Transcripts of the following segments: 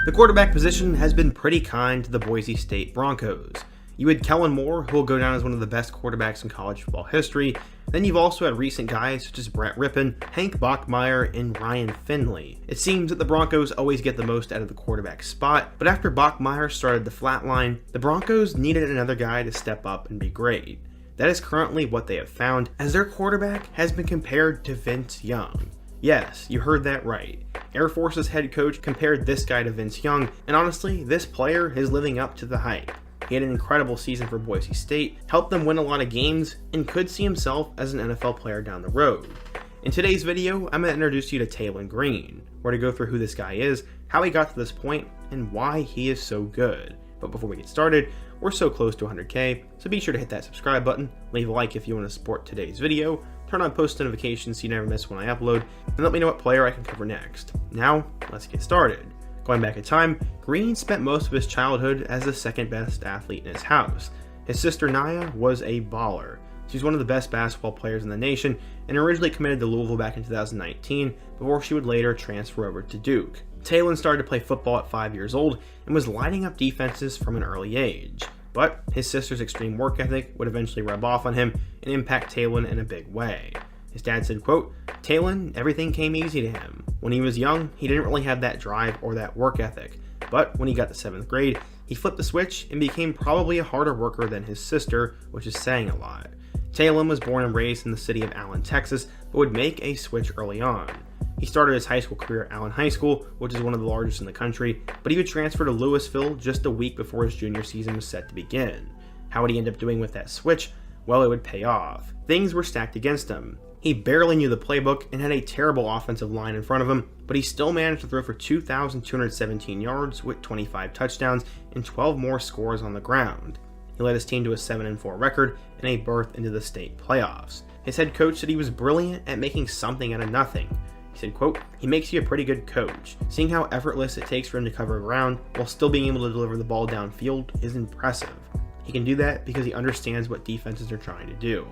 The quarterback position has been pretty kind to the Boise State Broncos. You had Kellen Moore, who will go down as one of the best quarterbacks in college football history. Then you've also had recent guys such as Brett Rippon, Hank Bachmeier, and Ryan Finley. It seems that the Broncos always get the most out of the quarterback spot, but after Bachmeier started to flatline, the Broncos needed another guy to step up and be great. That is currently what they have found, as their quarterback has been compared to Vince Young. Yes, you heard that right. Air Force's head coach compared this guy to Vince Young, and honestly, this player is living up to the hype. He had an incredible season for Boise State, helped them win a lot of games, and could see himself as an NFL player down the road. In today's video, I'm going to introduce you to Taylen Green. We're going to go through who this guy is, how he got to this point, and why he is so good. But before we get started, we're so close to 100k, so be sure to hit that subscribe button, leave a like if you want to support today's video, turn on post notifications so you never miss when I upload, and let me know what player I can cover next. Now, let's get started. Going back in time, Green spent most of his childhood as the second best athlete in his house. His sister Naya was a baller. She was one of the best basketball players in the nation and originally committed to Louisville back in 2019 before she would later transfer over to Duke. Taylen started to play football at 5 years old and was lighting up defenses from an early age. But his sister's extreme work ethic would eventually rub off on him and impact Taylen in a big way. His dad said, quote, "Taylen, everything came easy to him. When he was young, he didn't really have that drive or that work ethic. But when he got to 7th grade, he flipped the switch and became probably a harder worker than his sister, which is saying a lot." Taylen was born and raised in the city of Allen, Texas, but would make a switch early on. He started his high school career at Allen High School, which is one of the largest in the country, but he would transfer to Louisville just a week before his junior season was set to begin. How would he end up doing with that switch? Well, it would pay off. Things were stacked against him. He barely knew the playbook and had a terrible offensive line in front of him, but he still managed to throw for 2,217 yards with 25 touchdowns and 12 more scores on the ground. He led his team to a 7-4 record and a berth into the state playoffs. His head coach said he was brilliant at making something out of nothing. He said, quote, "He makes you a pretty good coach. Seeing how effortless it takes for him to cover ground while still being able to deliver the ball downfield is impressive. He can do that because he understands what defenses are trying to do."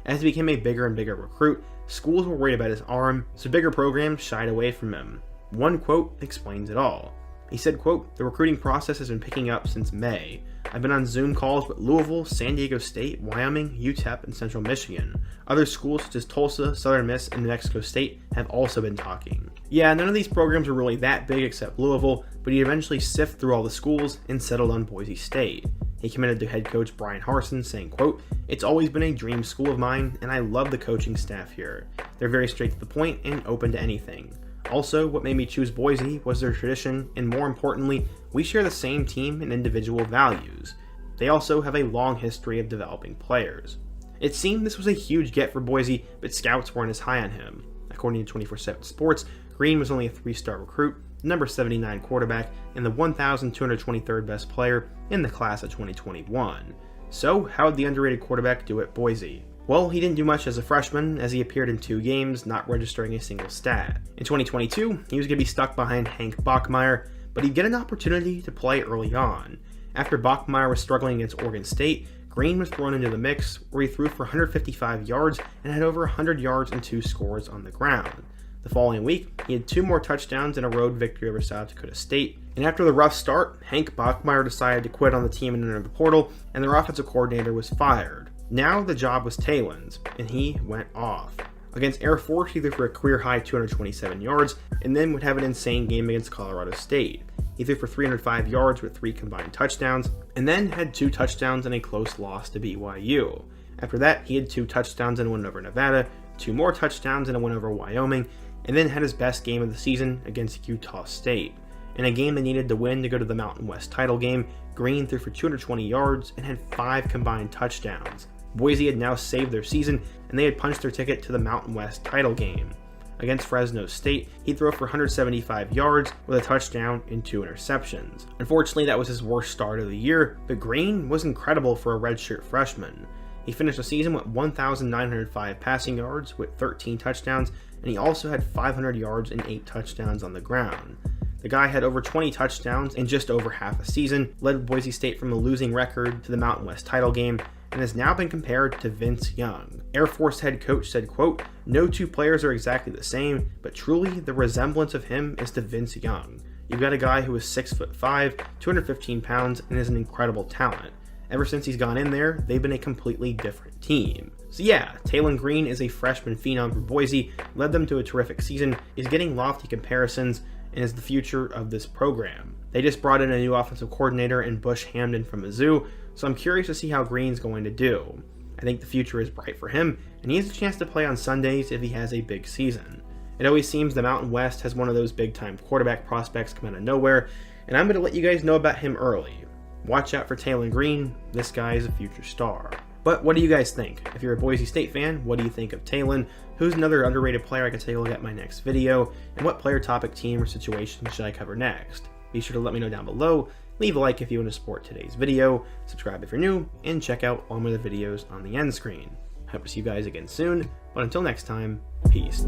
As he became a bigger and bigger recruit, schools were worried about his arm, so bigger programs shied away from him. One quote explains it all. He said, quote, "The recruiting process has been picking up since May. I've been on Zoom calls with Louisville, San Diego State, Wyoming, UTEP, and Central Michigan. Other schools such as Tulsa, Southern Miss, and New Mexico State have also been talking." Yeah, none of these programs were really that big except Louisville, but he eventually sifted through all the schools and settled on Boise State. He committed to head coach Brian Harsin, saying, quote, "It's always been a dream school of mine, and I love the coaching staff here. They're very straight to the point and open to anything. Also, what made me choose Boise was their tradition, and more importantly, we share the same team and individual values. They also have a long history of developing players." It seemed this was a huge get for Boise, but scouts weren't as high on him. According to 24/7 Sports, Green was only a 3-star recruit, number 79 quarterback, and the 1,223rd best player in the class of 2021. So, how did the underrated quarterback do at Boise? Well, he didn't do much as a freshman, as he appeared in 2 games, not registering a single stat. In 2022, he was going to be stuck behind Hank Bachmeier, but he'd get an opportunity to play early on. After Bachmeier was struggling against Oregon State, Green was thrown into the mix, where he threw for 155 yards and had over 100 yards and 2 scores on the ground. The following week, he had 2 more touchdowns and a road victory over South Dakota State. And after the rough start, Hank Bachmeier decided to quit on the team and enter the portal, and their offensive coordinator was fired. Now the job was Taylen's, and he went off. Against Air Force, he threw for a career-high 227 yards, and then would have an insane game against Colorado State. He threw for 305 yards with 3 combined touchdowns, and then had 2 touchdowns and a close loss to BYU. After that, he had 2 touchdowns and a win over Nevada, 2 more touchdowns and a win over Wyoming, and then had his best game of the season against Utah State. In a game they needed to win to go to the Mountain West title game, Green threw for 220 yards and had 5 combined touchdowns. Boise had now saved their season, and they had punched their ticket to the Mountain West title game. Against Fresno State, he threw for 175 yards with a touchdown and 2 interceptions. Unfortunately, that was his worst start of the year, but Green was incredible for a redshirt freshman. He finished the season with 1,905 passing yards with 13 touchdowns, and he also had 500 yards and 8 touchdowns on the ground. The guy had over 20 touchdowns in just over half a season, led Boise State from a losing record to the Mountain West title game, and has now been compared to Vince Young. Air Force head coach said, quote, "No 2 players are exactly the same, but truly the resemblance of him is to Vince Young. You've got a guy who is 6'5", 215 pounds, and is an incredible talent. Ever since he's gone in there, they've been a completely different team. So yeah, Taylen Green is a freshman phenom for Boise, led them to a terrific season, is getting lofty comparisons, and is the future of this program. They just brought in a new offensive coordinator in Bush Hamdan from Mizzou, so I'm curious to see how Green's going to do. I think the future is bright for him, and he has a chance to play on Sundays if he has a big season. It always seems the Mountain West has one of those big-time quarterback prospects come out of nowhere, and I'm going to let you guys know about him early. Watch out for Taylen Green, this guy is a future star. But what do you guys think? If you're a Boise State fan, what do you think of Taylen? Who's another underrated player I could take a look at in my next video? And what player, topic, team, or situation should I cover next? Be sure to let me know down below, leave a like if you want to support today's video, subscribe if you're new, and check out all my other videos on the end screen. Hope to see you guys again soon, but until next time, peace.